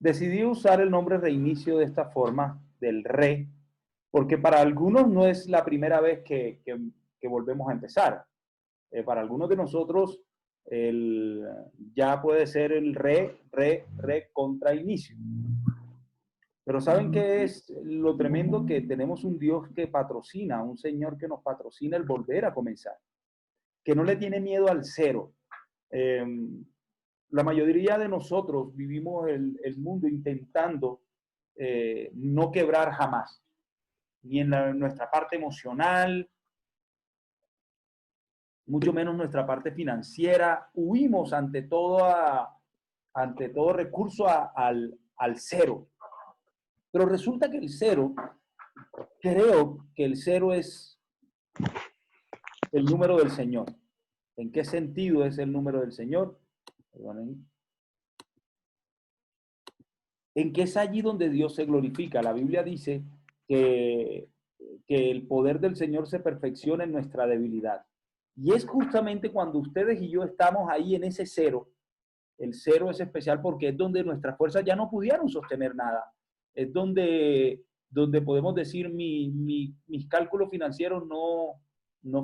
Decidí usar el nombre reinicio de esta forma, del re, porque para algunos no es la primera vez que volvemos a empezar. Para algunos de nosotros ya puede ser el re contra inicio. Pero ¿saben qué es lo tremendo? Que tenemos un Dios que patrocina, un Señor que nos patrocina el volver a comenzar, que no le tiene miedo al cero. Eh, la mayoría de nosotros vivimos el mundo intentando no quebrar jamás, ni en nuestra parte emocional, mucho menos nuestra parte financiera. Huimos ante todo recurso al cero. Pero resulta que el cero, creo que el cero es el número del Señor. ¿En qué sentido es el número del Señor? Perdonen. En que es allí donde Dios se glorifica. La Biblia dice que el poder del Señor se perfecciona en nuestra debilidad. Y es justamente cuando ustedes y yo estamos ahí en ese cero. El cero es especial porque es donde nuestras fuerzas ya no pudieron sostener nada. Es donde podemos decir mis cálculos financieros no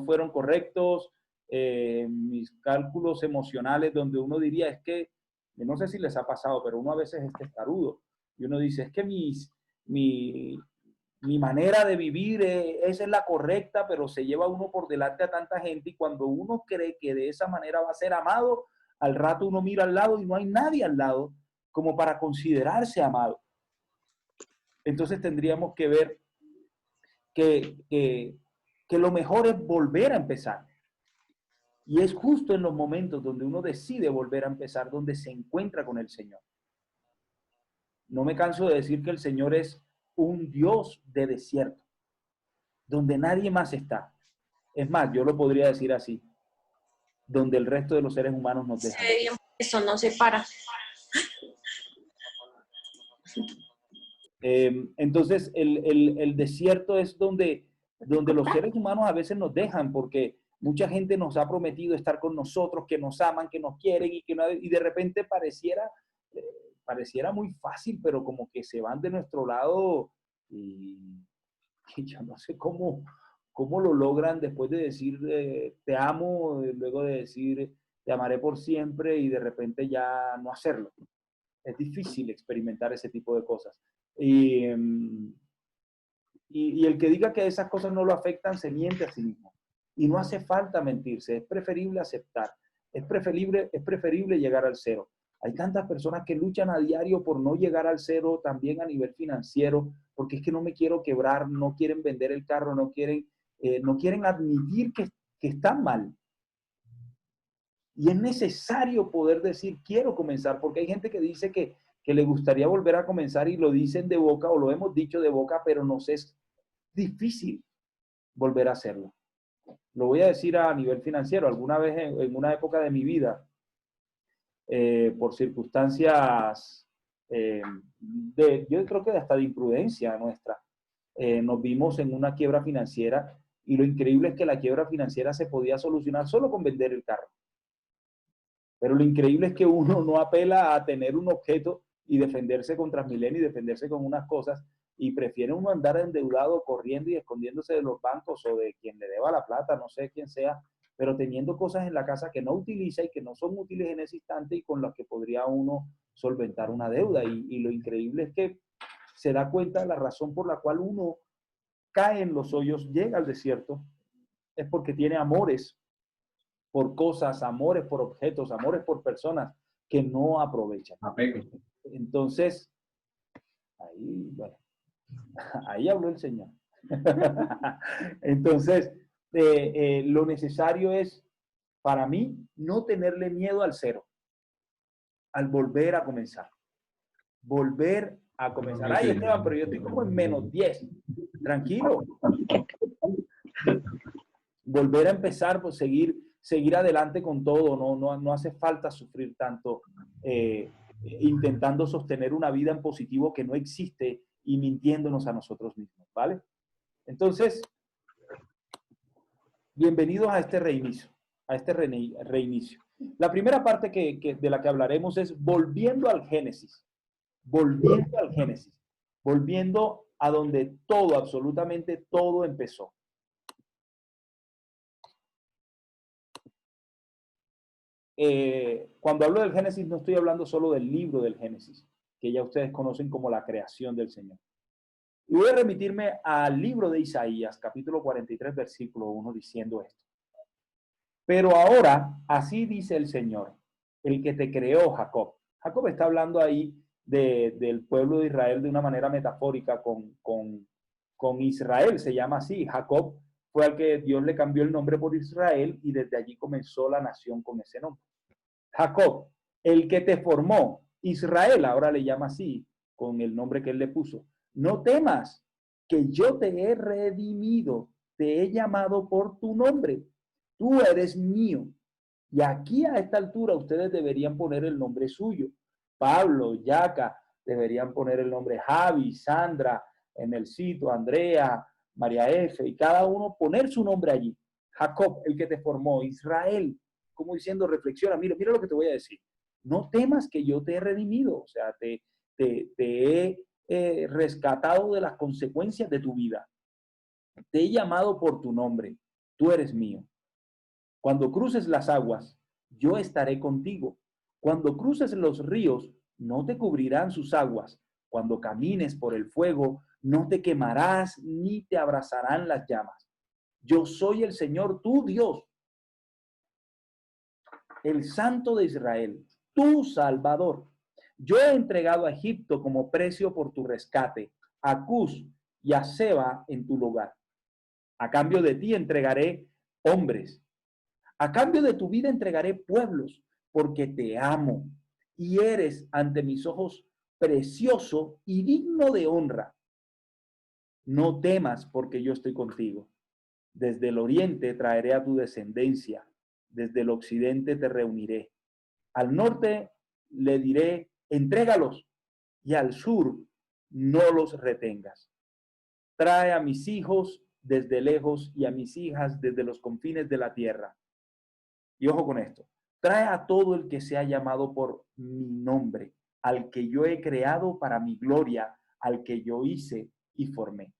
fueron correctos, mis cálculos emocionales, donde uno diría es que, no sé si les ha pasado, pero uno a veces es testarudo y uno dice es que mi manera de vivir esa es la correcta, pero se lleva uno por delante a tanta gente y cuando uno cree que de esa manera va a ser amado, al rato uno mira al lado y no hay nadie al lado como para considerarse amado. Entonces tendríamos que ver que lo mejor es volver a empezar. Y es justo en los momentos donde uno decide volver a empezar, donde se encuentra con el Señor. No me canso de decir que el Señor es un Dios de desierto, donde nadie más está. Es más, yo lo podría decir así, donde el resto de los seres humanos nos dejan. Eso no se para. Entonces, el desierto es donde los seres humanos a veces nos dejan, porque mucha gente nos ha prometido estar con nosotros, que nos aman, que nos quieren, y de repente pareciera muy fácil, pero como que se van de nuestro lado y yo no sé cómo lo logran después de decir te amo, luego de decir te amaré por siempre y de repente ya no hacerlo. Es difícil experimentar ese tipo de cosas. Y el que diga que esas cosas no lo afectan se miente a sí mismo. Y no hace falta mentirse, es preferible aceptar, es preferible llegar al cero. Hay tantas personas que luchan a diario por no llegar al cero, también a nivel financiero, porque es que no me quiero quebrar, no quieren vender el carro, no quieren admitir que están mal. Y es necesario poder decir, quiero comenzar, porque hay gente que dice que le gustaría volver a comenzar y lo dicen de boca o lo hemos dicho de boca, pero nos es difícil volver a hacerlo. Lo voy a decir a nivel financiero. Alguna vez en una época de mi vida, por circunstancias, yo creo que hasta de imprudencia nuestra, nos vimos en una quiebra financiera y lo increíble es que la quiebra financiera se podía solucionar solo con vender el carro. Pero lo increíble es que uno no apela a tener un objeto y defenderse con Transmilenio y defenderse con unas cosas y prefiere uno andar endeudado, corriendo y escondiéndose de los bancos o de quien le deba la plata, no sé quién sea, pero teniendo cosas en la casa que no utiliza y que no son útiles en ese instante y con las que podría uno solventar una deuda. Y lo increíble es que se da cuenta de la razón por la cual uno cae en los hoyos, llega al desierto, es porque tiene amores por cosas, amores por objetos, amores por personas que no aprovechan. Entonces, bueno, ahí habló el Señor. Entonces, lo necesario es, para mí, no tenerle miedo al cero, al volver a comenzar. Volver a comenzar. Ay, Esteban, pero yo estoy como en -10. Tranquilo. Volver a empezar, pues seguir adelante con todo, no hace falta sufrir tanto intentando sostener una vida en positivo que no existe y mintiéndonos a nosotros mismos, ¿vale? Entonces, bienvenidos a este reinicio, La primera parte de la que hablaremos es volviendo al Génesis. volviendo al Génesis, volviendo a donde todo, absolutamente todo empezó. Cuando hablo del Génesis no estoy hablando solo del libro del Génesis, que ya ustedes conocen como la creación del Señor. Y voy a remitirme al libro de Isaías, capítulo 43, versículo 1, diciendo esto. Pero ahora, así dice el Señor, el que te creó, Jacob. Jacob está hablando ahí del pueblo de Israel de una manera metafórica con Israel, se llama así. Jacob fue al que Dios le cambió el nombre por Israel y desde allí comenzó la nación con ese nombre. Jacob, el que te formó, Israel, ahora le llama así, con el nombre que él le puso. No temas, que yo te he redimido, te he llamado por tu nombre. Tú eres mío. Y aquí a esta altura ustedes deberían poner el nombre suyo. Pablo, Yaca, deberían poner el nombre Javi, Sandra, Emelcito, Andrea, María F. Y cada uno poner su nombre allí. Jacob, el que te formó. Israel, como diciendo, reflexiona, mira lo que te voy a decir. No temas que yo te he redimido. O sea, te he rescatado de las consecuencias de tu vida. Te he llamado por tu nombre. Tú eres mío. Cuando cruces las aguas, yo estaré contigo. Cuando cruces los ríos, no te cubrirán sus aguas. Cuando camines por el fuego, no te quemarás ni te abrazarán las llamas. Yo soy el Señor, tu Dios, el Santo de Israel, tu Salvador. Yo he entregado a Egipto como precio por tu rescate, a Cus y a Seba en tu lugar. A cambio de ti entregaré hombres. A cambio de tu vida entregaré pueblos, porque te amo y eres ante mis ojos precioso y digno de honra. No temas, porque yo estoy contigo. Desde el oriente traeré a tu descendencia, desde el occidente te reuniré. Al norte le diré, entrégalos, y al sur no los retengas. Trae a mis hijos desde lejos y a mis hijas desde los confines de la tierra. Y ojo con esto, trae a todo el que sea llamado por mi nombre, al que yo he creado para mi gloria, al que yo hice y formé.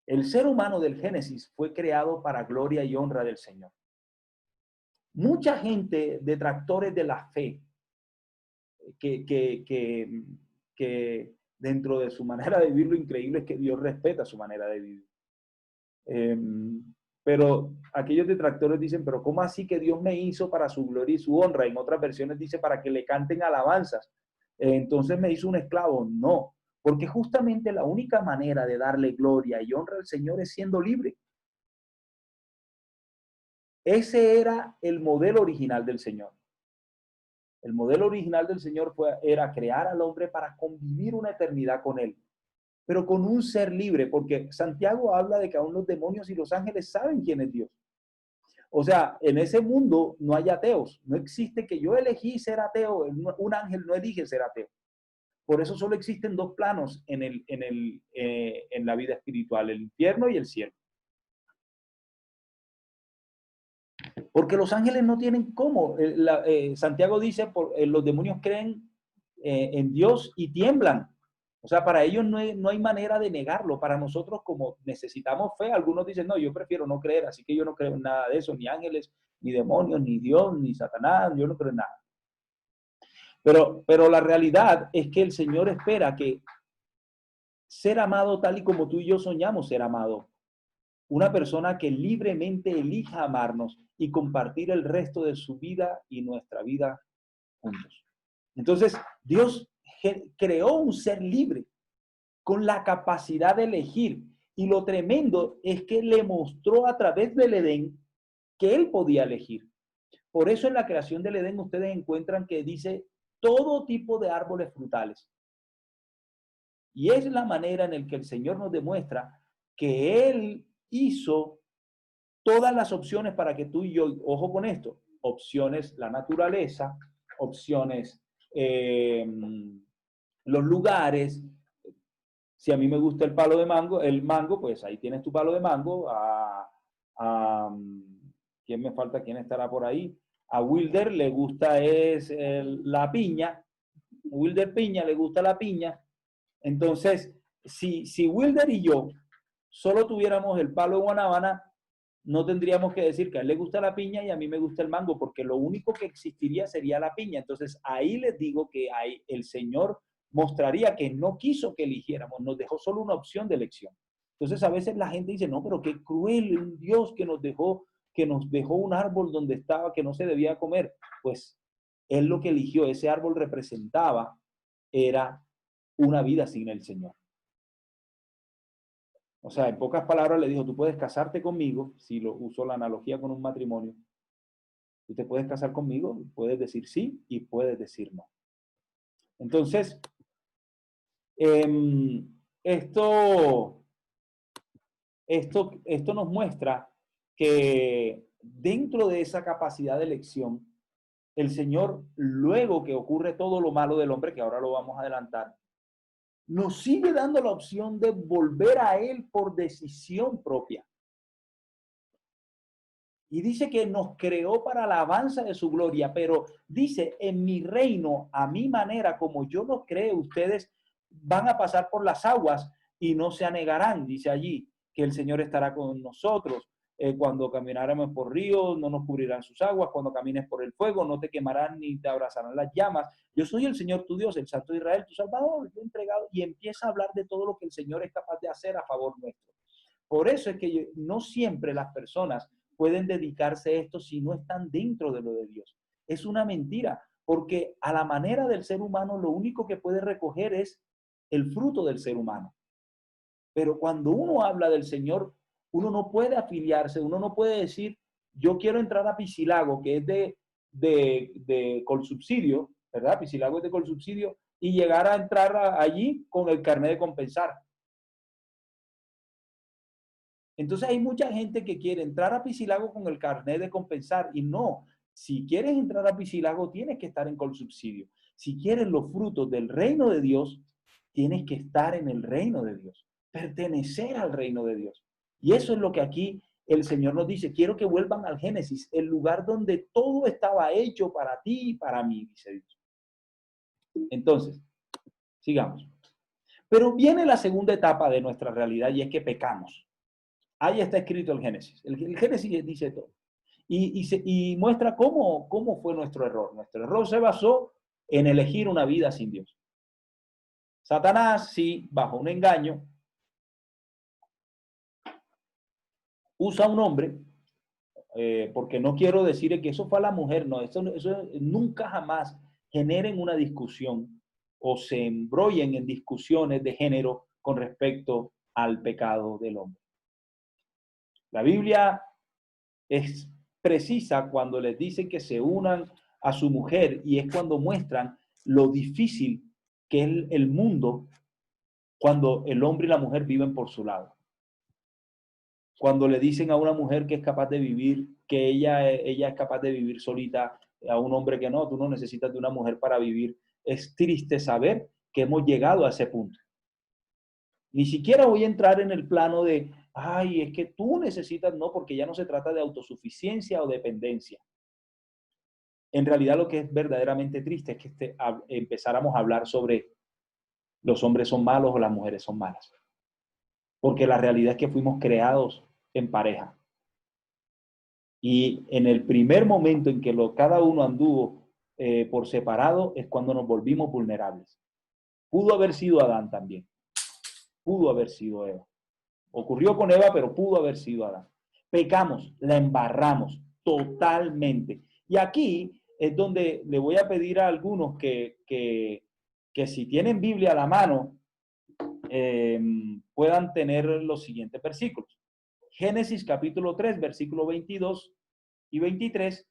El ser humano del Génesis fue creado para gloria y honra del Señor. Mucha gente, detractores de la fe, que dentro de su manera de vivir, lo increíble es que Dios respeta su manera de vivir. Pero aquellos detractores dicen, pero ¿cómo así que Dios me hizo para su gloria y su honra? En otras versiones dice para que le canten alabanzas. Entonces me hizo un esclavo. No, porque justamente la única manera de darle gloria y honra al Señor es siendo libre. Ese era el modelo original del Señor. El modelo original del Señor era crear al hombre para convivir una eternidad con él, pero con un ser libre, porque Santiago habla de que aún los demonios y los ángeles saben quién es Dios. O sea, en ese mundo no hay ateos. No existe que yo elegí ser ateo. Un ángel no elige ser ateo. Por eso solo existen dos planos en la vida espiritual, el infierno y el cielo. Porque los ángeles no tienen cómo. Santiago dice, los demonios creen en Dios y tiemblan. O sea, para ellos no hay manera de negarlo. Para nosotros, como necesitamos fe, algunos dicen, no, yo prefiero no creer, así que yo no creo en nada de eso, ni ángeles, ni demonios, ni Dios, ni Satanás, yo no creo en nada. Pero la realidad es que el Señor espera que ser amado tal y como tú y yo soñamos ser amado, una persona que libremente elija amarnos y compartir el resto de su vida y nuestra vida juntos. Entonces, Dios creó un ser libre con la capacidad de elegir. Y lo tremendo es que le mostró a través del Edén que él podía elegir. Por eso en la creación del Edén ustedes encuentran que dice todo tipo de árboles frutales. Y es la manera en la que el Señor nos demuestra que Él hizo todas las opciones para que tú y yo, ojo con esto, opciones la naturaleza, opciones los lugares. Si a mí me gusta el mango, pues ahí tienes tu palo de mango. ¿Quién me falta? ¿Quién estará por ahí? A Wilder le gusta la piña. Wilder Piña le gusta la piña. Entonces, si Wilder y yo solo tuviéramos el palo de guanábana, no tendríamos que decir que a él le gusta la piña y a mí me gusta el mango, porque lo único que existiría sería la piña. Entonces, ahí les digo que ahí el Señor mostraría que no quiso que eligiéramos, nos dejó solo una opción de elección. Entonces, a veces la gente dice, no, pero qué cruel un Dios que nos dejó un árbol donde estaba, que no se debía comer. Pues él lo que eligió, ese árbol representaba, era una vida sin el Señor. O sea, en pocas palabras le dijo, tú puedes casarte conmigo, si lo usó la analogía con un matrimonio, tú te puedes casar conmigo, puedes decir sí y puedes decir no. Entonces, esto nos muestra que dentro de esa capacidad de elección, el Señor, luego que ocurre todo lo malo del hombre, que ahora lo vamos a adelantar, nos sigue dando la opción de volver a Él por decisión propia. Y dice que nos creó para la alabanza de su gloria, pero dice, en mi reino, a mi manera, como yo lo creo, ustedes van a pasar por las aguas y no se anegarán, dice allí, que el Señor estará con nosotros. Cuando camináramos por ríos, no nos cubrirán sus aguas. Cuando camines por el fuego, no te quemarán ni te abrazarán las llamas. Yo soy el Señor tu Dios, el Santo de Israel, tu Salvador. Yo he entregado, y empieza a hablar de todo lo que el Señor es capaz de hacer a favor nuestro. Por eso es que no siempre las personas pueden dedicarse a esto si no están dentro de lo de Dios. Es una mentira, porque a la manera del ser humano lo único que puede recoger es el fruto del ser humano. Pero cuando uno habla del Señor, uno no puede afiliarse, uno no puede decir, yo quiero entrar a Piscilago, que es de Colsubsidio, ¿verdad? Piscilago es de Colsubsidio, y llegar a entrar allí con el carnet de compensar. Entonces hay mucha gente que quiere entrar a Piscilago con el carnet de compensar y no. Si quieres entrar a Piscilago, tienes que estar en Colsubsidio. Si quieres los frutos del reino de Dios, tienes que estar en el reino de Dios, pertenecer al reino de Dios. Y eso es lo que aquí el Señor nos dice. Quiero que vuelvan al Génesis, el lugar donde todo estaba hecho para ti y para mí, dice Dios. Entonces, sigamos. Pero viene la segunda etapa de nuestra realidad y es que pecamos. Ahí está escrito el Génesis. El Génesis dice todo. Y muestra cómo fue nuestro error. Nuestro error se basó en elegir una vida sin Dios. Satanás, sí, bajo un engaño, usa a un hombre, porque no quiero decir que eso fue a la mujer, no, eso nunca jamás generen una discusión o se embrollen en discusiones de género con respecto al pecado del hombre. La Biblia es precisa cuando les dicen que se unan a su mujer y es cuando muestran lo difícil que es el mundo cuando el hombre y la mujer viven por su lado. Cuando le dicen a una mujer que es capaz de vivir, que ella es capaz de vivir solita, a un hombre que no, tú no necesitas de una mujer para vivir. Es triste saber que hemos llegado a ese punto. Ni siquiera voy a entrar en el plano de, ay, es que tú necesitas, no, porque ya no se trata de autosuficiencia o dependencia. En realidad lo que es verdaderamente triste es que empezáramos a hablar sobre los hombres son malos o las mujeres son malas. Porque la realidad es que fuimos creados en pareja. Y en el primer momento en que cada uno anduvo por separado es cuando nos volvimos vulnerables. Pudo haber sido Adán también. Pudo haber sido Eva. Ocurrió con Eva, pero pudo haber sido Adán. Pecamos, la embarramos totalmente. Y aquí es donde le voy a pedir a algunos que si tienen Biblia a la mano, puedan tener los siguientes versículos. Génesis capítulo 3, versículo 22 y 23,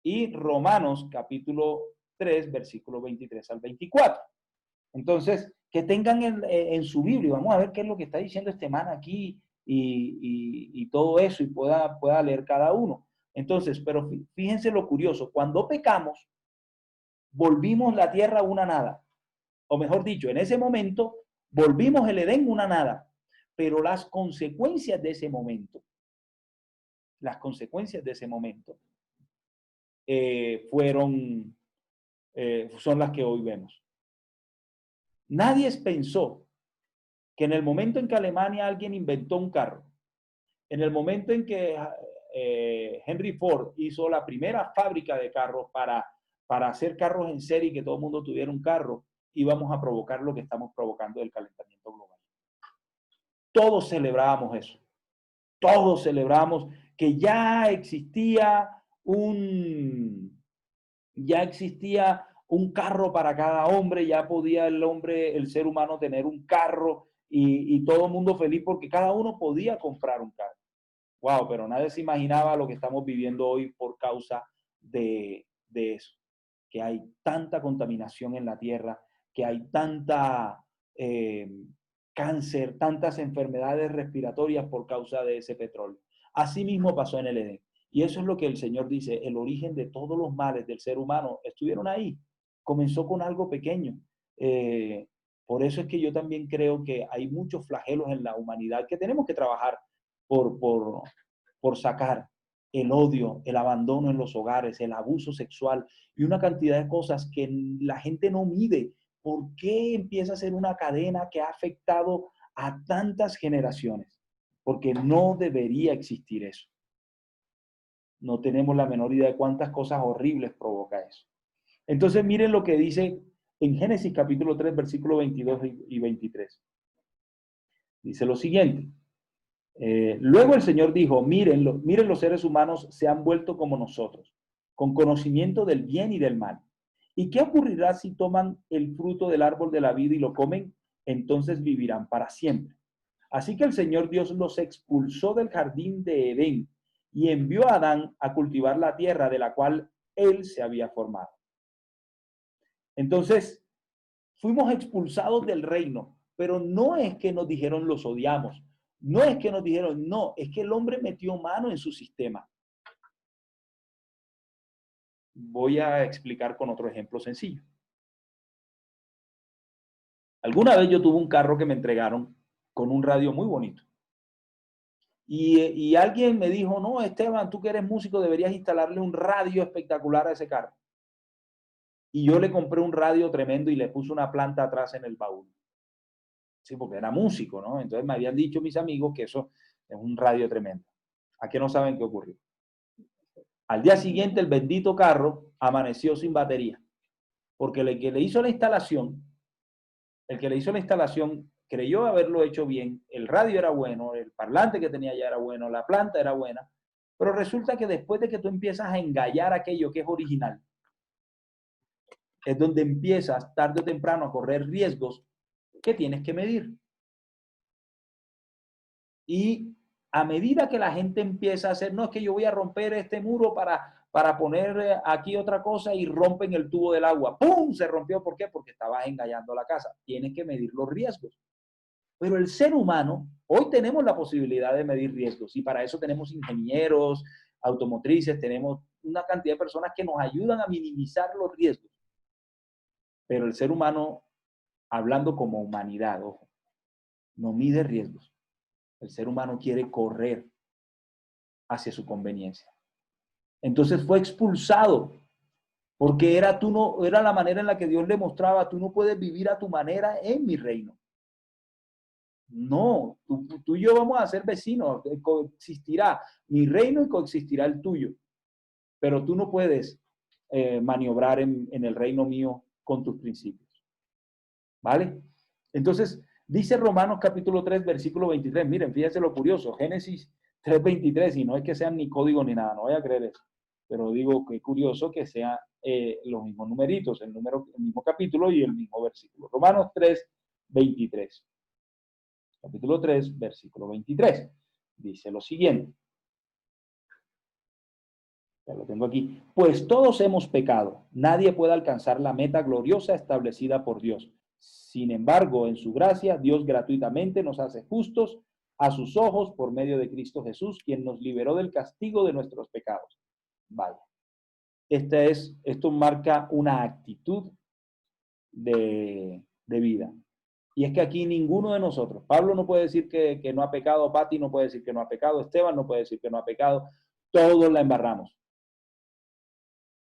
y Romanos capítulo 3, versículo 23 al 24. Entonces, que tengan en su Biblia, vamos a ver qué es lo que está diciendo este man aquí y todo eso, y pueda leer cada uno. Entonces, pero fíjense lo curioso, cuando pecamos, volvimos la tierra una nada, o mejor dicho, en ese momento, volvimos el Edén una nada, pero las consecuencias de ese momento, son las que hoy vemos. Nadie pensó que en el momento en que Alemania alguien inventó un carro, en el momento en que Henry Ford hizo la primera fábrica de carros para hacer carros en serie y que todo el mundo tuviera un carro, íbamos a provocar lo que estamos provocando del calentamiento global. Todos celebrábamos eso. Todos celebramos que ya existía un carro para cada hombre, ya podía el hombre, el ser humano tener un carro y todo el mundo feliz porque cada uno podía comprar un carro. Wow, pero nadie se imaginaba lo que estamos viviendo hoy por causa de eso, que hay tanta contaminación en la tierra, que hay tanta cáncer, tantas enfermedades respiratorias por causa de ese petróleo. Así mismo pasó en el Edén. Y eso es lo que el Señor dice, el origen de todos los males del ser humano estuvieron ahí. Comenzó con algo pequeño. Por eso es que yo también creo que hay muchos flagelos en la humanidad que tenemos que trabajar por sacar el odio, el abandono en los hogares, el abuso sexual y una cantidad de cosas que la gente no mide. ¿Por qué empieza a ser una cadena que ha afectado a tantas generaciones? Porque no debería existir eso. No tenemos la menor idea de cuántas cosas horribles provoca eso. Entonces miren lo que dice en Génesis capítulo 3, versículo 22 y 23. Dice lo siguiente. Luego el Señor dijo, miren los seres humanos se han vuelto como nosotros, con conocimiento del bien y del mal. ¿Y qué ocurrirá si toman el fruto del árbol de la vida y lo comen? Entonces vivirán para siempre. Así que el Señor Dios los expulsó del jardín de Edén y envió a Adán a cultivar la tierra de la cual él se había formado. Entonces, fuimos expulsados del reino, pero no es que nos dijeron los odiamos. No es que nos dijeron, no, es que el hombre metió mano en su sistema. Voy a explicar con otro ejemplo sencillo. Alguna vez yo tuve un carro que me entregaron con un radio muy bonito. Y alguien me dijo, no, Esteban, tú que eres músico deberías instalarle un radio espectacular a ese carro. Y yo le compré un radio tremendo y le puse una planta atrás en el baúl. Sí, porque era músico, ¿no? Entonces me habían dicho mis amigos que eso es un radio tremendo. ¿A qué no saben qué ocurrió? Al día siguiente el bendito carro amaneció sin batería, porque el que le hizo la instalación, creyó haberlo hecho bien, el radio era bueno, el parlante que tenía ya era bueno, la planta era buena, pero resulta que después de que tú empiezas a engallar aquello que es original, es donde empiezas tarde o temprano a correr riesgos que tienes que medir. Y a medida que la gente empieza a hacer, no, es que yo voy a romper este muro para poner aquí otra cosa y rompen el tubo del agua. ¡Pum! Se rompió. ¿Por qué? Porque estabas engallando la casa. Tienes que medir los riesgos. Pero el ser humano, hoy tenemos la posibilidad de medir riesgos y para eso tenemos ingenieros, automotrices, tenemos una cantidad de personas que nos ayudan a minimizar los riesgos. Pero el ser humano, hablando como humanidad, ojo, no mide riesgos. El ser humano quiere correr hacia su conveniencia. Entonces fue expulsado porque era la manera en la que Dios le mostraba, tú no puedes vivir a tu manera en mi reino. No, tú y yo vamos a ser vecinos, coexistirá mi reino y coexistirá el tuyo, pero tú no puedes maniobrar en el reino mío con tus principios. ¿Vale? Entonces, dice Romanos capítulo 3, versículo 23. Miren, fíjense lo curioso. Génesis 3:23, y no es que sean ni código ni nada, no voy a creer eso. Pero digo que curioso que sean los mismos numeritos, el mismo capítulo y el mismo versículo. Romanos 3:23. Capítulo 3, versículo 23. Dice lo siguiente. Ya lo tengo aquí. Pues todos hemos pecado. Nadie puede alcanzar la meta gloriosa establecida por Dios. Sin embargo, en su gracia, Dios gratuitamente nos hace justos a sus ojos por medio de Cristo Jesús, quien nos liberó del castigo de nuestros pecados. Vale. Esto marca una actitud de vida. Y es que aquí ninguno de nosotros, Pablo no puede decir que no ha pecado, Pati no puede decir que no ha pecado, Esteban no puede decir que no ha pecado, todos la embarramos.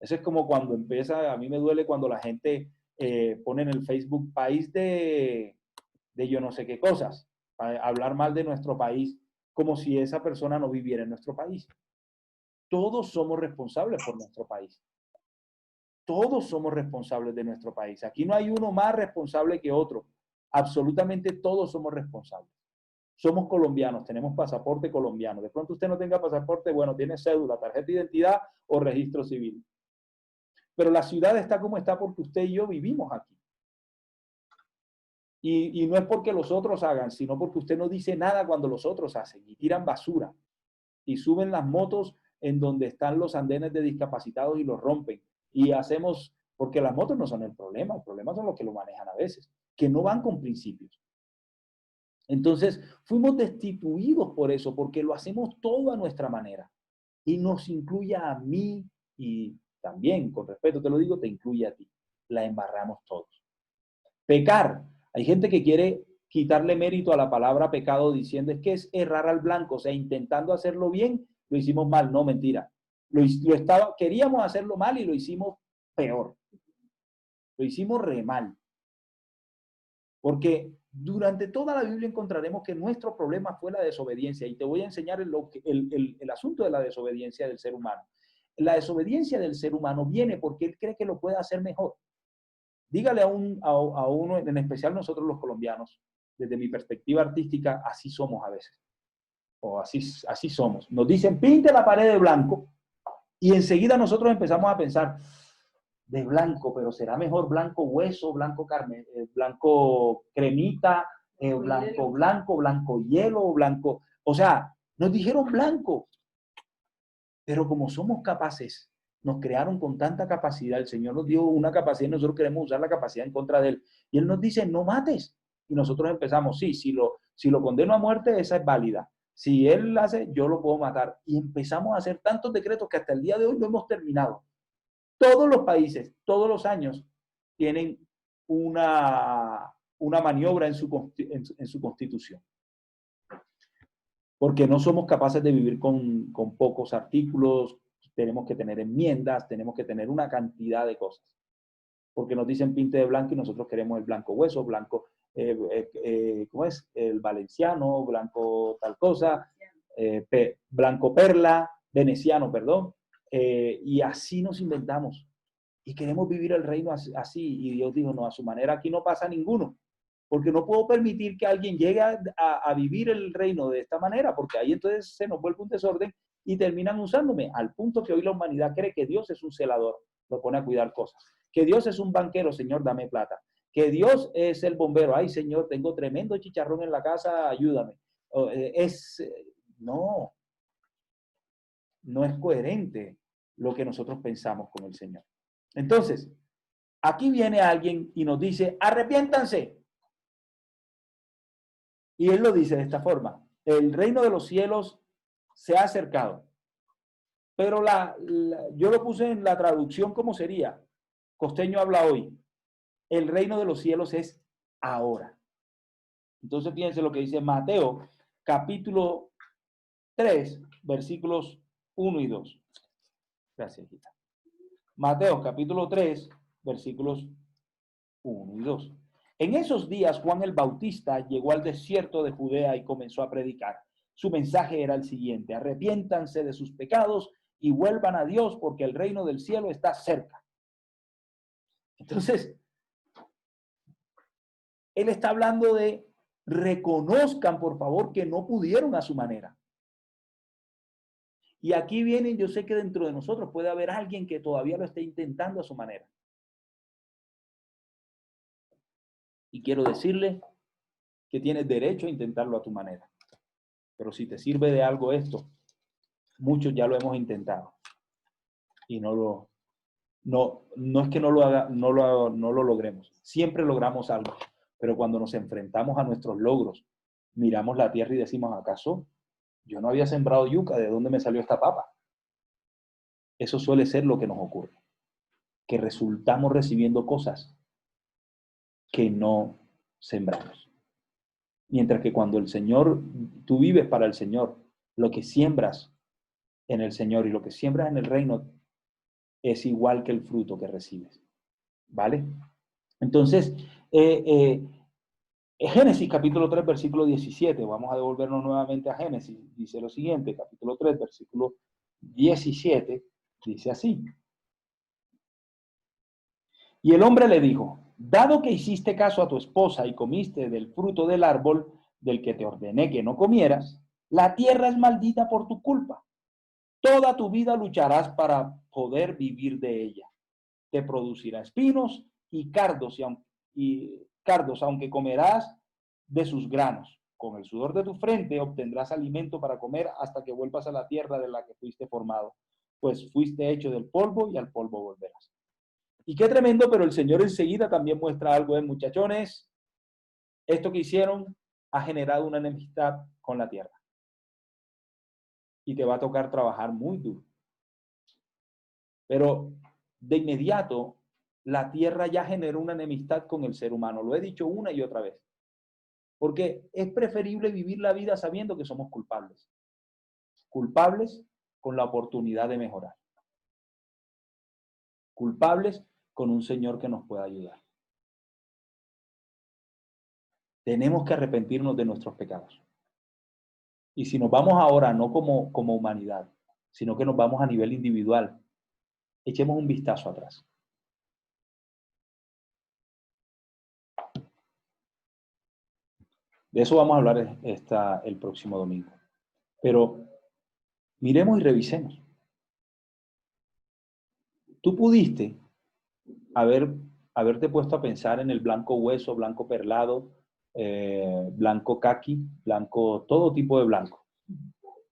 Eso es como cuando empieza, a mí me duele cuando la gente ponen en el Facebook país de yo no sé qué cosas, hablar mal de nuestro país, como si esa persona no viviera en nuestro país. Todos somos responsables por nuestro país. Todos somos responsables de nuestro país. Aquí no hay uno más responsable que otro. Absolutamente todos somos responsables. Somos colombianos, tenemos pasaporte colombiano. De pronto usted no tenga pasaporte, bueno, tiene cédula, tarjeta de identidad o registro civil. Pero la ciudad está como está porque usted y yo vivimos aquí. Y no es porque los otros hagan, sino porque usted no dice nada cuando los otros hacen y tiran basura y suben las motos en donde están los andenes de discapacitados y los rompen. Y hacemos, porque las motos no son el problema son los que lo manejan a veces, que no van con principios. Entonces, fuimos destituidos por eso, porque lo hacemos todo a nuestra manera. Y nos incluye a mí y también, con respeto te lo digo, te incluye a ti. La embarramos todos. Pecar. Hay gente que quiere quitarle mérito a la palabra pecado diciendo es que es errar al blanco, o sea, intentando hacerlo bien, lo hicimos mal. No, mentira. Queríamos hacerlo mal y lo hicimos peor. Lo hicimos re mal. Porque durante toda la Biblia encontraremos que nuestro problema fue la desobediencia. Y te voy a enseñar el asunto de la desobediencia del ser humano. La desobediencia del ser humano viene porque él cree que lo puede hacer mejor. Dígale a uno, en especial nosotros los colombianos, desde mi perspectiva artística, así somos a veces. O así somos. Nos dicen, pinte la pared de blanco. Y enseguida nosotros empezamos a pensar, de blanco, pero será mejor blanco hueso, blanco cremita, blanco hielo, blanco. O sea, nos dijeron blanco. Pero como somos capaces, nos crearon con tanta capacidad, el Señor nos dio una capacidad y nosotros queremos usar la capacidad en contra de Él. Y Él nos dice, no mates. Y nosotros empezamos, sí, si lo condeno a muerte, esa es válida. Si Él hace, yo lo puedo matar. Y empezamos a hacer tantos decretos que hasta el día de hoy no hemos terminado. Todos los países, todos los años, tienen una maniobra en su constitución. Porque no somos capaces de vivir con pocos artículos, tenemos que tener enmiendas, tenemos que tener una cantidad de cosas. Porque nos dicen pinte de blanco y nosotros queremos el blanco hueso, blanco, ¿cómo es? El valenciano, blanco tal cosa, blanco perla, veneciano, perdón. Y así nos inventamos. Y queremos vivir el reino así. Y Dios dijo, no, a su manera aquí no pasa ninguno. Porque no puedo permitir que alguien llegue a vivir el reino de esta manera, porque ahí entonces se nos vuelve un desorden y terminan usándome, al punto que hoy la humanidad cree que Dios es un celador, lo pone a cuidar cosas. Que Dios es un banquero, Señor, dame plata. Que Dios es el bombero, ay, Señor, tengo tremendo chicharrón en la casa, ayúdame. No es coherente lo que nosotros pensamos con el Señor. Entonces, aquí viene alguien y nos dice, arrepiéntanse. Y Él lo dice de esta forma, el reino de los cielos se ha acercado. Pero yo lo puse en la traducción como sería, Costeño habla hoy, el reino de los cielos es ahora. Entonces fíjense lo que dice Mateo, capítulo 3, versículos 1 y 2. Gracias, hijita. Mateo, capítulo 3, versículos 1 y 2. En esos días Juan el Bautista llegó al desierto de Judea y comenzó a predicar. Su mensaje era el siguiente: arrepiéntanse de sus pecados y vuelvan a Dios porque el reino del cielo está cerca. Entonces, él está hablando de reconozcan, por favor, que no pudieron a su manera. Y aquí vienen, yo sé que dentro de nosotros puede haber alguien que todavía lo esté intentando a su manera. Y quiero decirle que tienes derecho a intentarlo a tu manera. Pero si te sirve de algo esto, muchos ya lo hemos intentado. Y no es que no lo logremos. Siempre logramos algo. Pero cuando nos enfrentamos a nuestros logros, miramos la tierra y decimos, ¿acaso yo no había sembrado yuca? ¿De dónde me salió esta papa? Eso suele ser lo que nos ocurre. Que resultamos recibiendo cosas que no sembramos. Mientras que cuando el Señor, tú vives para el Señor, lo que siembras en el Señor y lo que siembras en el reino es igual que el fruto que recibes. ¿Vale? Entonces, Génesis capítulo 3, versículo 17, vamos a devolvernos nuevamente a Génesis, dice lo siguiente, capítulo 3, versículo 17, dice así. Y el hombre le dijo, dado que hiciste caso a tu esposa y comiste del fruto del árbol del que te ordené que no comieras, la tierra es maldita por tu culpa. Toda tu vida lucharás para poder vivir de ella. Te producirá espinos y cardos, aunque comerás de sus granos. Con el sudor de tu frente obtendrás alimento para comer hasta que vuelvas a la tierra de la que fuiste formado, pues fuiste hecho del polvo y al polvo volverás. Y qué tremendo, pero el Señor enseguida también muestra algo de muchachones. Esto que hicieron ha generado una enemistad con la tierra. Y te va a tocar trabajar muy duro. Pero de inmediato, la tierra ya generó una enemistad con el ser humano. Lo he dicho una y otra vez. Porque es preferible vivir la vida sabiendo que somos culpables. Culpables con la oportunidad de mejorar. Culpables con un Señor que nos pueda ayudar. Tenemos que arrepentirnos de nuestros pecados. Y si nos vamos ahora, no como humanidad, sino que nos vamos a nivel individual, echemos un vistazo atrás. De eso vamos a hablar el próximo domingo. Pero miremos y revisemos. Tú pudiste haberte puesto a pensar en el blanco hueso, blanco perlado, blanco caqui, blanco, todo tipo de blanco,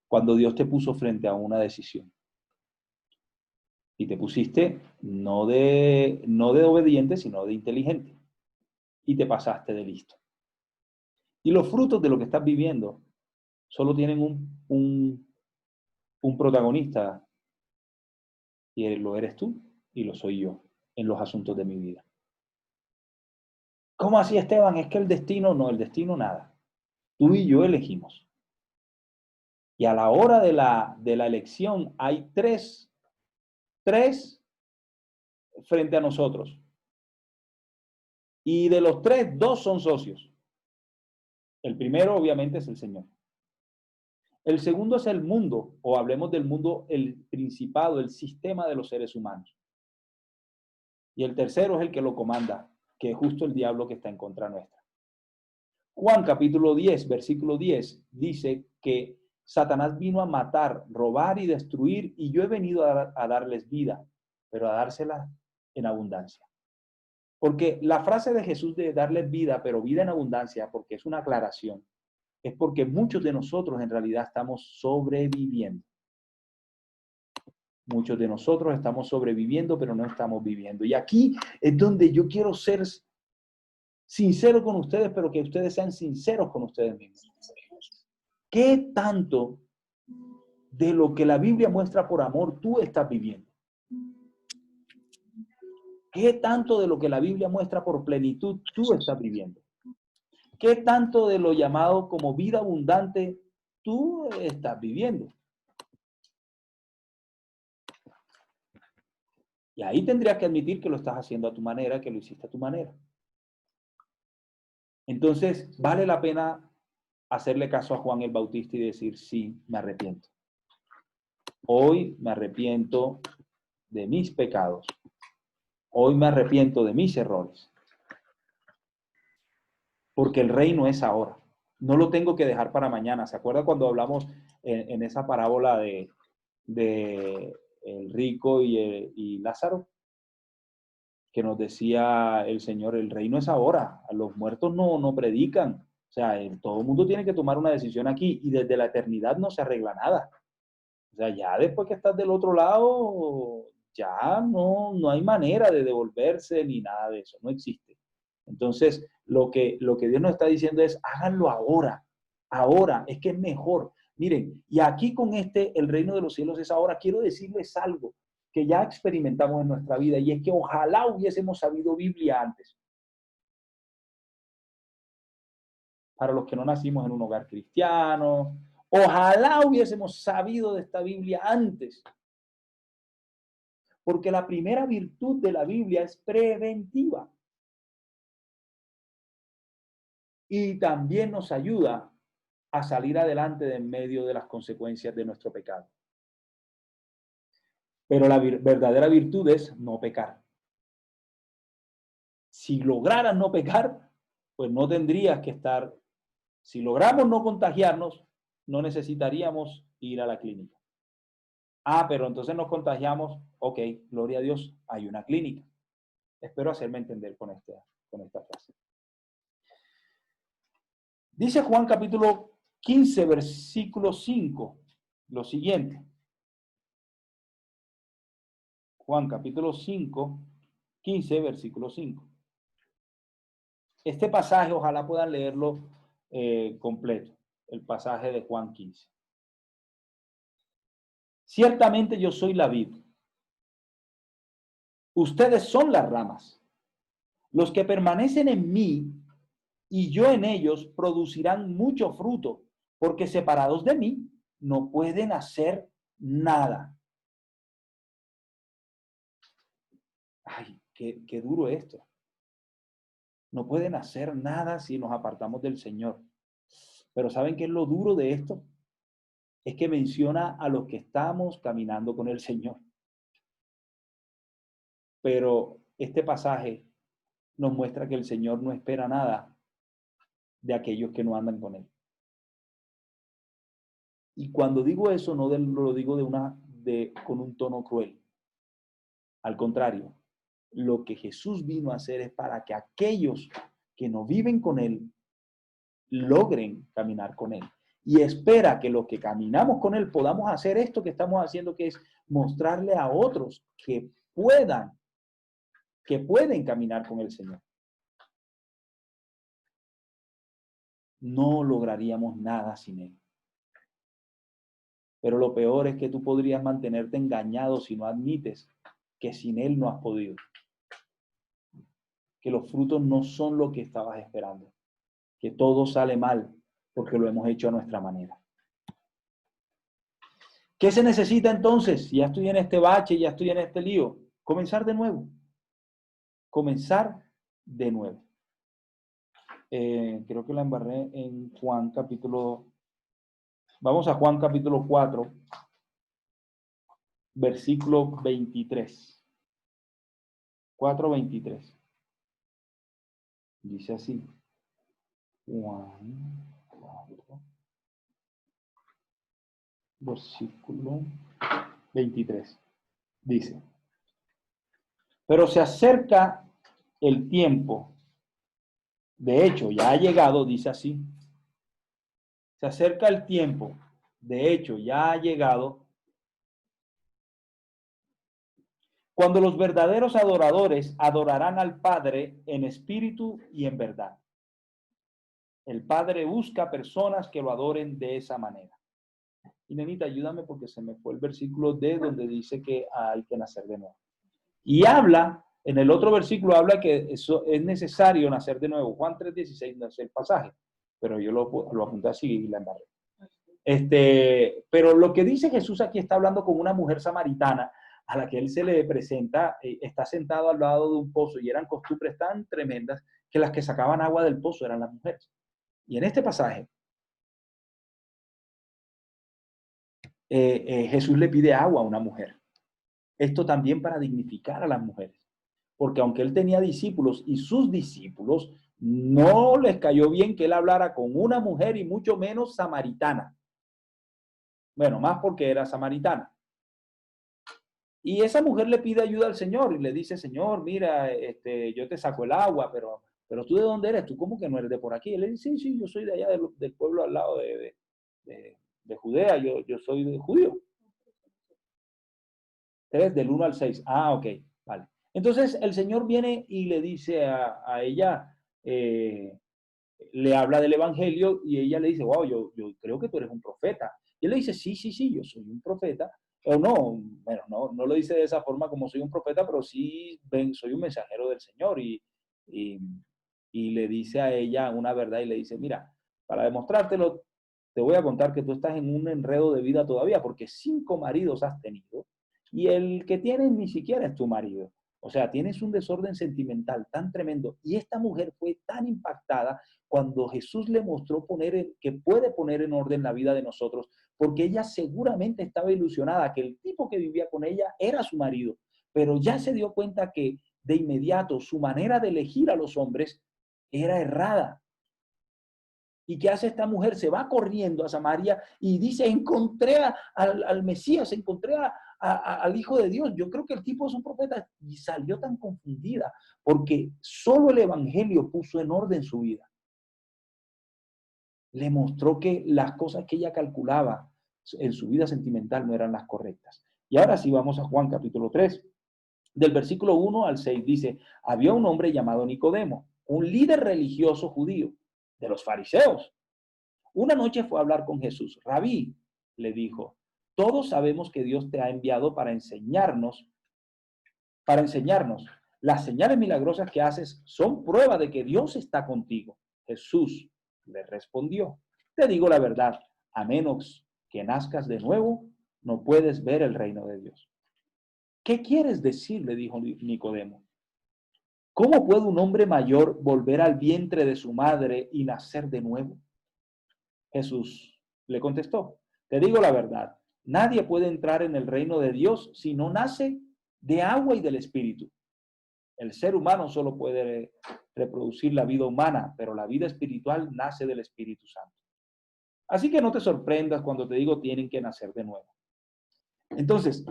cuando Dios te puso frente a una decisión. Y te pusiste no de obediente, sino de inteligente. Y te pasaste de listo. Y los frutos de lo que estás viviendo solo tienen un protagonista, y lo eres tú y lo soy yo en los asuntos de mi vida. ¿Cómo así, Esteban? Es que el destino nada. Tú y yo elegimos. Y a la hora de la elección hay tres frente a nosotros. Y de los tres, dos son socios. El primero, obviamente, es el Señor. El segundo es el mundo, o hablemos del mundo, el principado, el sistema de los seres humanos. Y el tercero es el que lo comanda, que es justo el diablo que está en contra nuestra. Juan capítulo 10, versículo 10, dice que Satanás vino a matar, robar y destruir, y yo he venido a darles vida, pero a dársela en abundancia. Porque la frase de Jesús de darles vida, pero vida en abundancia, porque es una aclaración, es porque muchos de nosotros en realidad estamos sobreviviendo. Muchos de nosotros estamos sobreviviendo, pero no estamos viviendo. Y aquí es donde yo quiero ser sincero con ustedes, pero que ustedes sean sinceros con ustedes mismos. ¿Qué tanto de lo que la Biblia muestra por amor tú estás viviendo? ¿Qué tanto de lo que la Biblia muestra por plenitud tú estás viviendo? ¿Qué tanto de lo llamado como vida abundante tú estás viviendo? Y ahí tendrías que admitir que lo estás haciendo a tu manera, que lo hiciste a tu manera. Entonces, vale la pena hacerle caso a Juan el Bautista y decir, sí, me arrepiento. Hoy me arrepiento de mis pecados. Hoy me arrepiento de mis errores. Porque el reino es ahora. No lo tengo que dejar para mañana. ¿Se acuerda cuando hablamos en esa parábola de el rico y Lázaro? Que nos decía el Señor, el reino es ahora. A los muertos no predican. O sea, todo el mundo tiene que tomar una decisión aquí y desde la eternidad no se arregla nada. O sea, ya después que estás del otro lado, ya no hay manera de devolverse ni nada de eso, no existe. Entonces, lo que Dios nos está diciendo es, háganlo ahora, es que es mejor. Miren, y aquí con el reino de los cielos es ahora, quiero decirles algo que ya experimentamos en nuestra vida, y es que ojalá hubiésemos sabido Biblia antes. Para los que no nacimos en un hogar cristiano, ojalá hubiésemos sabido de esta Biblia antes. Porque la primera virtud de la Biblia es preventiva. y también nos ayuda a salir adelante de en medio de las consecuencias de nuestro pecado. Pero la verdadera virtud es no pecar. Si lograras no pecar, pues no tendrías que estar. Si logramos no contagiarnos, no necesitaríamos ir a la clínica. Ah, pero entonces nos contagiamos. Ok, gloria a Dios, hay una clínica. Espero hacerme entender con esta frase. Dice Juan capítulo 15, versículo 5, lo siguiente. Juan capítulo 5, 15, versículo 5. Este pasaje, ojalá puedan leerlo completo, el pasaje de Juan 15. Ciertamente yo soy la vid. Ustedes son las ramas. Los que permanecen en mí y yo en ellos producirán mucho fruto, porque separados de mí no pueden hacer nada. Ay, qué duro esto. No pueden hacer nada si nos apartamos del Señor. Pero ¿saben qué es lo duro de esto? Es que menciona a los que estamos caminando con el Señor. Pero este pasaje nos muestra que el Señor no espera nada de aquellos que no andan con Él. Y cuando digo eso, no lo digo con un tono cruel. Al contrario, lo que Jesús vino a hacer es para que aquellos que no viven con Él logren caminar con Él. Y espera que los que caminamos con Él podamos hacer esto que estamos haciendo, que es mostrarle a otros que pueden caminar con el Señor. No lograríamos nada sin Él. Pero lo peor es que tú podrías mantenerte engañado si no admites que sin Él no has podido. Que los frutos no son lo que estabas esperando. Que todo sale mal porque lo hemos hecho a nuestra manera. ¿Qué se necesita entonces? Si ya estoy en este bache, ya estoy en este lío. Comenzar de nuevo. Comenzar de nuevo. Creo que la embarré en Juan capítulo. Vamos a Juan capítulo 4, versículo 23. 4:23. Dice así. Juan 4, versículo 23. Dice: pero se acerca el tiempo. De hecho, ya ha llegado, dice así. Se acerca el tiempo. De hecho, ya ha llegado. Cuando los verdaderos adoradores adorarán al Padre en espíritu y en verdad. El Padre busca personas que lo adoren de esa manera. Y nenita, ayúdame porque se me fue el versículo de donde dice que hay que nacer de nuevo. Y habla, en el otro versículo habla que eso es necesario nacer de nuevo. Juan 3:16 no es el pasaje, pero yo lo apunté así y la embarré. Pero lo que dice Jesús aquí está hablando con una mujer samaritana a la que él se le presenta, está sentado al lado de un pozo y eran costumbres tan tremendas que las que sacaban agua del pozo eran las mujeres. Y en este pasaje, Jesús le pide agua a una mujer. Esto también para dignificar a las mujeres. Porque aunque él tenía discípulos y sus discípulos no les cayó bien que él hablara con una mujer y mucho menos samaritana. Bueno, más porque era samaritana. Y esa mujer le pide ayuda al Señor y le dice: Señor, mira, yo te saco el agua, pero ¿tú de dónde eres? ¿Tú cómo que no eres de por aquí? Y él le dice: sí, yo soy de allá del pueblo al lado de Judea, yo soy de judío. 3, del 1 al 6. Ah, ok, vale. Entonces el Señor viene y le dice a ella, le habla del Evangelio y ella le dice: wow, yo creo que tú eres un profeta. Y él le dice: sí, yo soy un profeta. O no, bueno, no lo dice de esa forma como soy un profeta, pero sí soy un mensajero del Señor. Y le dice a ella una verdad y le dice: mira, para demostrártelo, te voy a contar que tú estás en un enredo de vida todavía, porque 5 maridos has tenido y el que tienes ni siquiera es tu marido. O sea, tienes un desorden sentimental tan tremendo. Y esta mujer fue tan impactada cuando Jesús le mostró que puede poner en orden la vida de nosotros, porque ella seguramente estaba ilusionada que el tipo que vivía con ella era su marido, pero ya se dio cuenta que de inmediato su manera de elegir a los hombres era errada. ¿Y qué hace esta mujer? Se va corriendo a Samaria y dice, encontré al Mesías, encontré al Hijo de Dios. Yo creo que el tipo es un profeta, y salió tan confundida porque solo el Evangelio puso en orden su vida. Le mostró que las cosas que ella calculaba en su vida sentimental no eran las correctas. Y ahora sí vamos a Juan capítulo 3. Del versículo 1 al 6 dice, había un hombre llamado Nicodemo, un líder religioso judío de los fariseos. Una noche fue a hablar con Jesús. Rabí, le dijo, todos sabemos que Dios te ha enviado para enseñarnos. Las señales milagrosas que haces son prueba de que Dios está contigo. Jesús le respondió, te digo la verdad, a menos que nazcas de nuevo, no puedes ver el reino de Dios. ¿Qué quieres decir? Le dijo Nicodemo. ¿Cómo puede un hombre mayor volver al vientre de su madre y nacer de nuevo? Jesús le contestó, te digo la verdad, nadie puede entrar en el reino de Dios si no nace de agua y del Espíritu. El ser humano solo puede reproducir la vida humana, pero la vida espiritual nace del Espíritu Santo. Así que no te sorprendas cuando te digo tienen que nacer de nuevo. Entonces,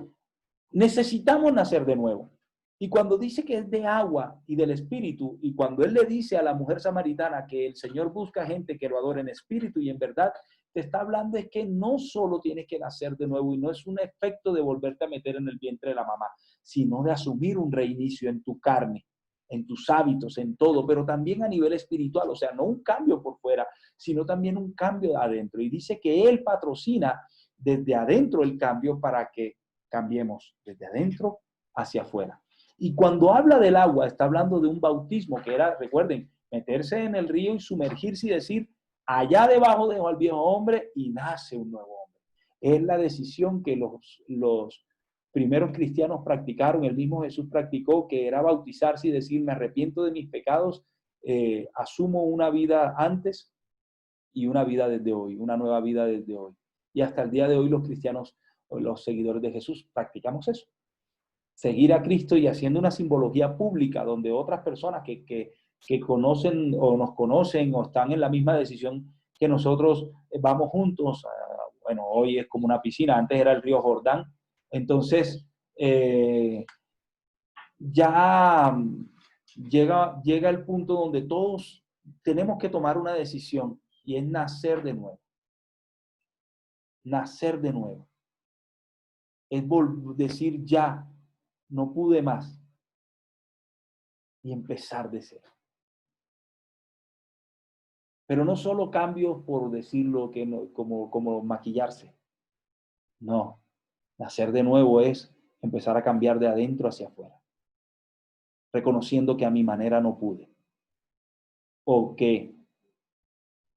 necesitamos nacer de nuevo. Y cuando dice que es de agua y del espíritu, y cuando él le dice a la mujer samaritana que el Señor busca gente que lo adore en espíritu y en verdad, te está hablando de que no solo tienes que nacer de nuevo y no es un efecto de volverte a meter en el vientre de la mamá, sino de asumir un reinicio en tu carne, en tus hábitos, en todo, pero también a nivel espiritual, o sea, no un cambio por fuera, sino también un cambio de adentro. Y dice que él patrocina desde adentro el cambio para que cambiemos desde adentro hacia afuera. Y cuando habla del agua, está hablando de un bautismo que era, recuerden, meterse en el río y sumergirse y decir, allá debajo dejo al viejo hombre y nace un nuevo hombre. Es la decisión que los primeros cristianos practicaron, el mismo Jesús practicó, que era bautizarse y decir, me arrepiento de mis pecados, asumo una vida antes y una vida desde hoy, una nueva vida desde hoy. Y hasta el día de hoy los cristianos, los seguidores de Jesús, practicamos eso. Seguir a Cristo y haciendo una simbología pública donde otras personas que conocen o nos conocen o están en la misma decisión que nosotros, vamos juntos. Bueno, hoy es como una piscina, antes era el río Jordán. Entonces, ya llega el punto donde todos tenemos que tomar una decisión y es nacer de nuevo. Nacer de nuevo. Es decir ya, no pude más. Y empezar de cero. Pero no solo cambios por decirlo que no, como maquillarse. No. Nacer de nuevo es empezar a cambiar de adentro hacia afuera. Reconociendo que a mi manera no pude. O que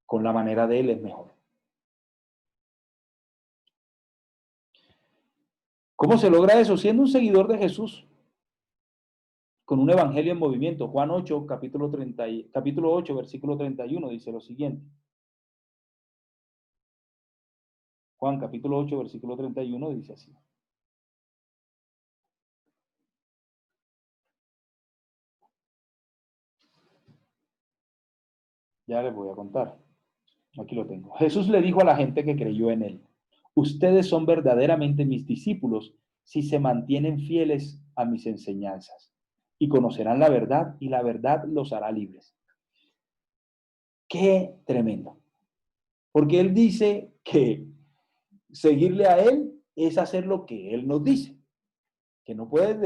con la manera de él es mejor. ¿Cómo se logra eso? Siendo un seguidor de Jesús. Con un evangelio en movimiento. Juan 8, capítulo 8, versículo 31 dice lo siguiente. Juan capítulo 8, versículo 31 dice así. Ya les voy a contar. Aquí lo tengo. Jesús le dijo a la gente que creyó en él, ustedes son verdaderamente mis discípulos si se mantienen fieles a mis enseñanzas y conocerán la verdad y la verdad los hará libres. Qué tremendo. Porque él dice que seguirle a él es hacer lo que él nos dice. Que no puedes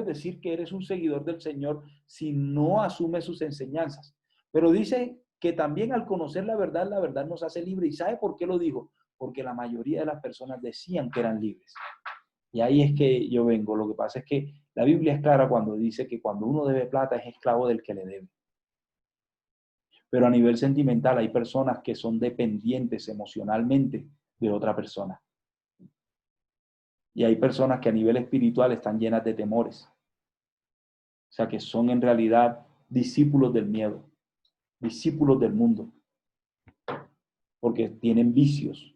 decir que eres un seguidor del Señor si no asumes sus enseñanzas. Pero dice que también al conocer la verdad nos hace libres. ¿Y sabe por qué lo dijo? Porque la mayoría de las personas decían que eran libres. Y ahí es que yo vengo. Lo que pasa es que la Biblia es clara cuando dice que cuando uno debe plata es esclavo del que le debe. Pero a nivel sentimental hay personas que son dependientes emocionalmente de otra persona. Y hay personas que a nivel espiritual están llenas de temores. O sea, que son en realidad discípulos del miedo, discípulos del mundo, porque tienen vicios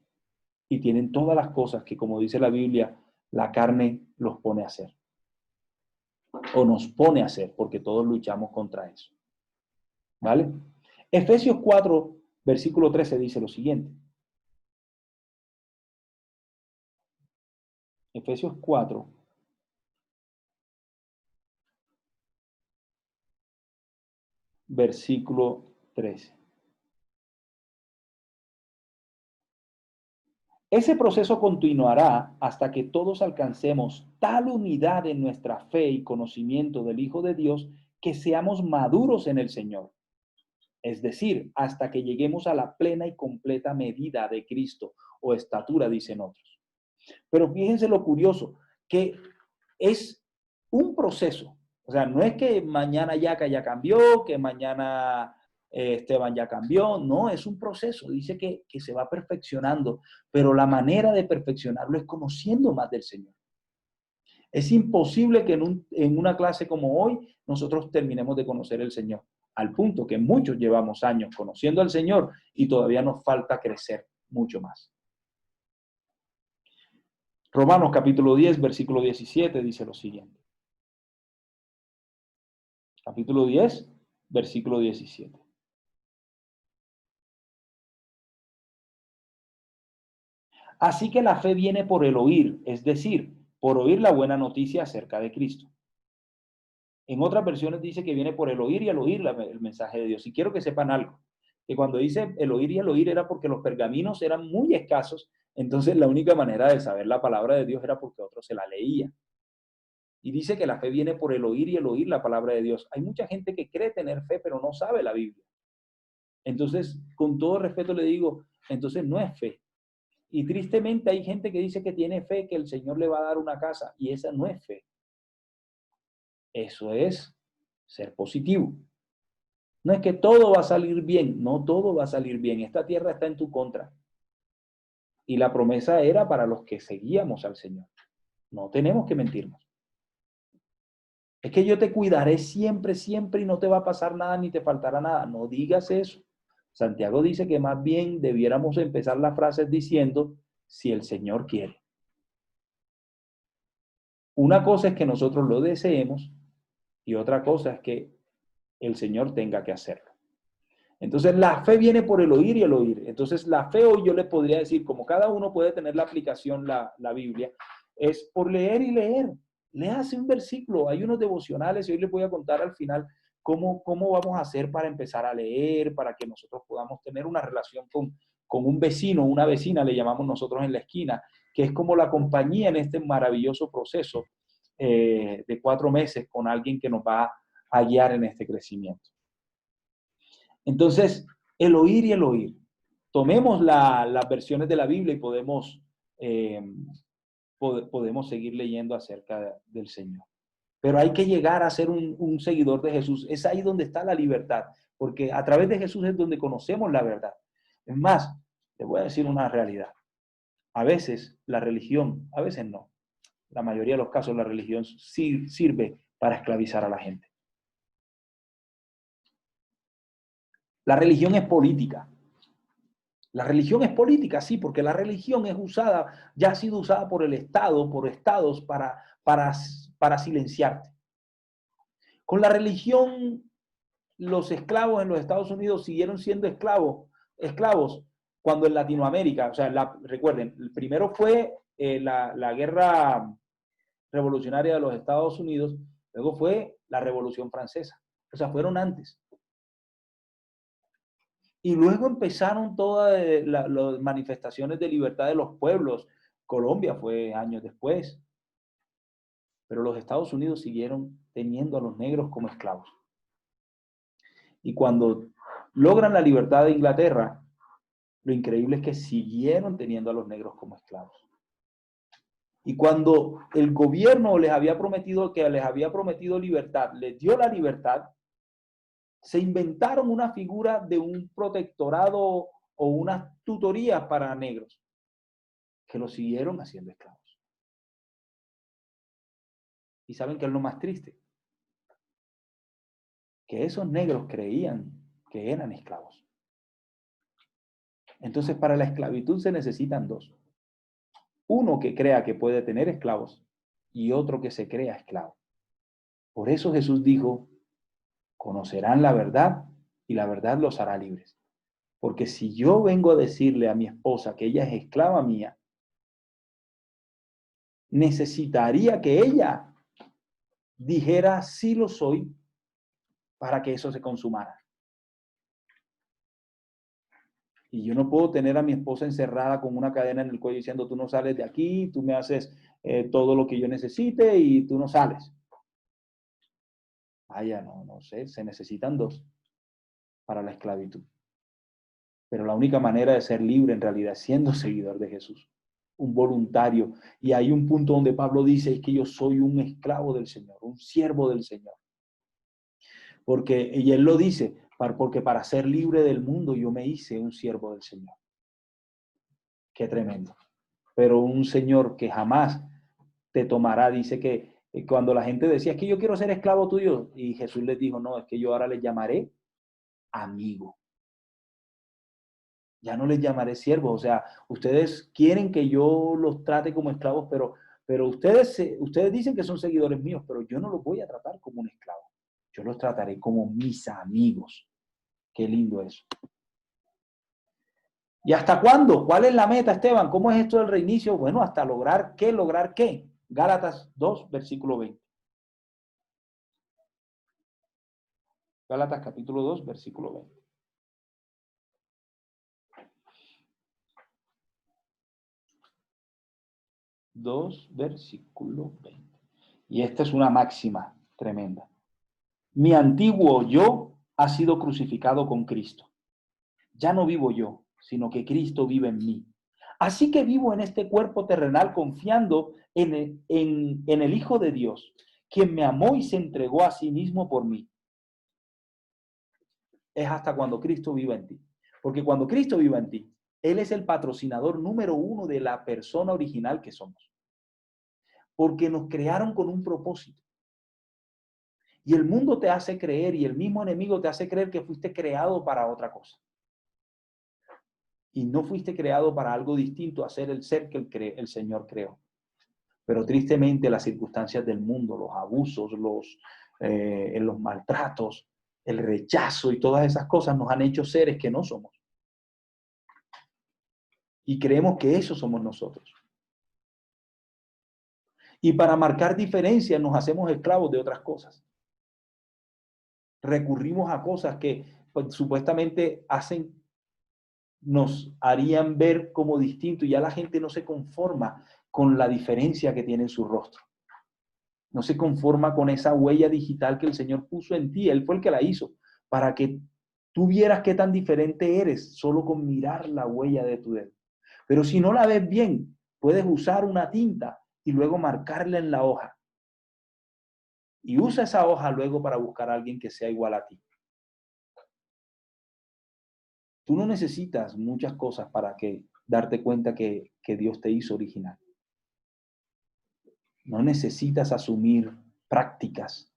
y tienen todas las cosas que, como dice la Biblia, la carne los pone a hacer, o nos pone a hacer, porque todos luchamos contra eso. ¿Vale? Efesios 4, versículo 13 dice lo siguiente. Efesios 4, versículo 13. Ese proceso continuará hasta que todos alcancemos tal unidad en nuestra fe y conocimiento del Hijo de Dios que seamos maduros en el Señor. Es decir, hasta que lleguemos a la plena y completa medida de Cristo o estatura, dicen otros. Pero fíjense lo curioso, que es un proceso. O sea, no es que mañana Yaca ya cambió, que mañana Esteban ya cambió. No, es un proceso. Dice que se va perfeccionando, pero la manera de perfeccionarlo es conociendo más del Señor. Es imposible que en una clase como hoy nosotros terminemos de conocer el Señor, al punto que muchos llevamos años conociendo al Señor y todavía nos falta crecer mucho más. Romanos capítulo 10, versículo 17 dice lo siguiente. Capítulo 10, versículo 17. Así que la fe viene por el oír, es decir, por oír la buena noticia acerca de Cristo. En otras versiones dice que viene por el oír y al oír el mensaje de Dios. Y quiero que sepan algo, que cuando dice el oír y el oír era porque los pergaminos eran muy escasos, entonces la única manera de saber la palabra de Dios era porque otro se la leía. Y dice que la fe viene por el oír y el oír la palabra de Dios. Hay mucha gente que cree tener fe, pero no sabe la Biblia. Entonces, con todo respeto le digo, entonces no es fe. Y tristemente hay gente que dice que tiene fe, que el Señor le va a dar una casa, y esa no es fe. Eso es ser positivo. No es que todo va a salir bien, no todo va a salir bien. Esta tierra está en tu contra. Y la promesa era para los que seguíamos al Señor. No tenemos que mentirnos. Es que yo te cuidaré siempre, siempre y no te va a pasar nada ni te faltará nada. No digas eso. Santiago dice que más bien debiéramos empezar las frases diciendo, si el Señor quiere. Una cosa es que nosotros lo deseemos y otra cosa es que el Señor tenga que hacerlo. Entonces la fe viene por el oír y el oír. Entonces la fe hoy yo les podría decir, como cada uno puede tener la aplicación, la Biblia, es por leer y leer. Léase un versículo, hay unos devocionales y hoy les voy a contar al final cómo vamos a hacer para empezar a leer, para que nosotros podamos tener una relación con un vecino, una vecina, le llamamos nosotros en la esquina, que es como la compañía en este maravilloso proceso de 4 meses con alguien que nos va a guiar en este crecimiento. Entonces, el oír y el oír. Tomemos las versiones de la Biblia y podemos seguir leyendo acerca del Señor. Pero hay que llegar a ser un seguidor de Jesús. Es ahí donde está la libertad, porque a través de Jesús es donde conocemos la verdad. Es más, te voy a decir una realidad. A veces la religión, a veces no. La mayoría de los casos la religión sí sirve para esclavizar a la gente. La religión es política. La religión es política, sí, porque la religión es usada, ya ha sido usada por el Estado, por estados, para silenciarte. Con la religión, los esclavos en los Estados Unidos siguieron siendo esclavos, cuando en Latinoamérica, o sea, recuerden, el primero fue la guerra revolucionaria de los Estados Unidos, luego fue la Revolución Francesa, o sea, fueron antes. Y luego empezaron todas las manifestaciones de libertad de los pueblos. Colombia fue años después. Pero los Estados Unidos siguieron teniendo a los negros como esclavos. Y cuando logran la libertad de Inglaterra, lo increíble es que siguieron teniendo a los negros como esclavos. Y cuando el gobierno les había prometido libertad, les dio la libertad, se inventaron una figura de un protectorado o unas tutorías para negros que lo siguieron haciendo esclavos. ¿Y saben qué es lo más triste? que esos negros creían que eran esclavos. Entonces, para la esclavitud se necesitan dos. Uno que crea que puede tener esclavos y otro que se crea esclavo. Por eso Jesús dijo, conocerán la verdad y la verdad los hará libres. Porque si yo vengo a decirle a mi esposa que ella es esclava mía, necesitaría que ella dijera sí lo soy para que eso se consumara. Y yo no puedo tener a mi esposa encerrada con una cadena en el cuello diciendo tú no sales de aquí, tú me haces todo lo que yo necesite y tú no sales. Vaya, no sé, se necesitan dos para la esclavitud. Pero la única manera de ser libre en realidad es siendo seguidor de Jesús, un voluntario. Y hay un punto donde Pablo dice es que yo soy un esclavo del Señor, un siervo del Señor. Y él lo dice, porque para ser libre del mundo yo me hice un siervo del Señor. Qué tremendo. Pero un Señor que jamás te tomará, dice que cuando la gente decía, es que yo quiero ser esclavo tuyo, y Jesús les dijo, no, es que yo ahora les llamaré amigo. Ya no les llamaré siervos, o sea, ustedes quieren que yo los trate como esclavos, pero ustedes dicen que son seguidores míos, pero yo no los voy a tratar como un esclavo. Yo los trataré como mis amigos. Qué lindo eso. ¿Y hasta cuándo? ¿Cuál es la meta, Esteban? ¿Cómo es esto del reinicio? Bueno, hasta lograr qué, lograr qué. Gálatas 2, versículo 20. Gálatas capítulo 2, versículo 20. 2, versículo 20. Y esta es una máxima tremenda. Mi antiguo yo ha sido crucificado con Cristo. Ya no vivo yo, sino que Cristo vive en mí. Así que vivo en este cuerpo terrenal confiando en el Hijo de Dios, quien me amó y se entregó a sí mismo por mí. Es hasta cuando Cristo viva en ti. Porque cuando Cristo viva en ti, Él es el patrocinador número uno de la persona original que somos. Porque nos crearon con un propósito. Y el mundo te hace creer y el mismo enemigo te hace creer que fuiste creado para otra cosa. Y no fuiste creado para algo distinto a ser el ser que el Señor creó. Pero tristemente las circunstancias del mundo, los abusos, los maltratos, el rechazo y todas esas cosas nos han hecho seres que no somos. Y creemos que eso somos nosotros. Y para marcar diferencias nos hacemos esclavos de otras cosas. Recurrimos a cosas que pues, supuestamente nos harían ver como distinto y ya la gente no se conforma con la diferencia que tiene en su rostro. No se conforma con esa huella digital que el Señor puso en ti. Él fue el que la hizo para que tú vieras qué tan diferente eres solo con mirar la huella de tu dedo. Pero si no la ves bien, puedes usar una tinta y luego marcarla en la hoja. Y usa esa hoja luego para buscar a alguien que sea igual a ti. Tú no necesitas muchas cosas para darte cuenta que Dios te hizo original. No necesitas asumir prácticas,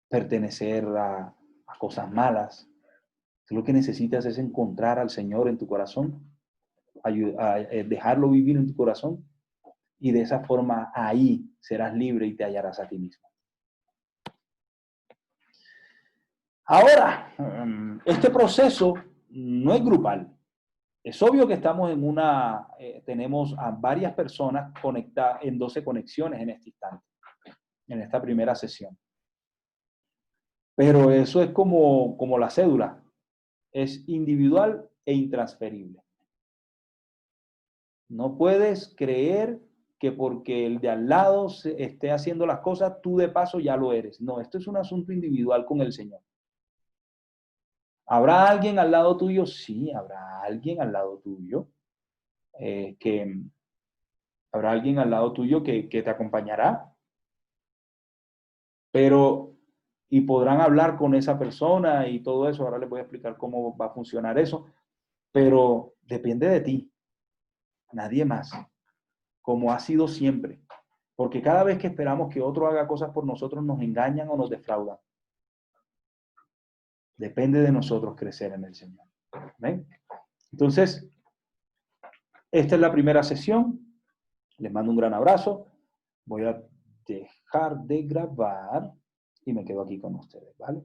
pertenecer a cosas malas. Tú lo que necesitas es encontrar al Señor en tu corazón, dejarlo vivir en tu corazón y de esa forma ahí serás libre y te hallarás a ti mismo. Ahora, este proceso no es grupal. Es obvio que estamos tenemos a varias personas conectadas en 12 conexiones en este instante, en esta primera sesión. Pero eso es como la cédula, es individual e intransferible. No puedes creer que porque el de al lado esté haciendo las cosas, tú de paso ya lo eres. No, esto es un asunto individual con el Señor. ¿Habrá alguien al lado tuyo? Sí, habrá alguien al lado tuyo. Habrá alguien al lado tuyo que te acompañará. Y podrán hablar con esa persona y todo eso. Ahora les voy a explicar cómo va a funcionar eso. Pero depende de ti, nadie más, como ha sido siempre. Porque cada vez que esperamos que otro haga cosas por nosotros, nos engañan o nos defraudan. Depende de nosotros crecer en el Señor. ¿Ven? Entonces, esta es la primera sesión. Les mando un gran abrazo. Voy a dejar de grabar y me quedo aquí con ustedes, ¿vale?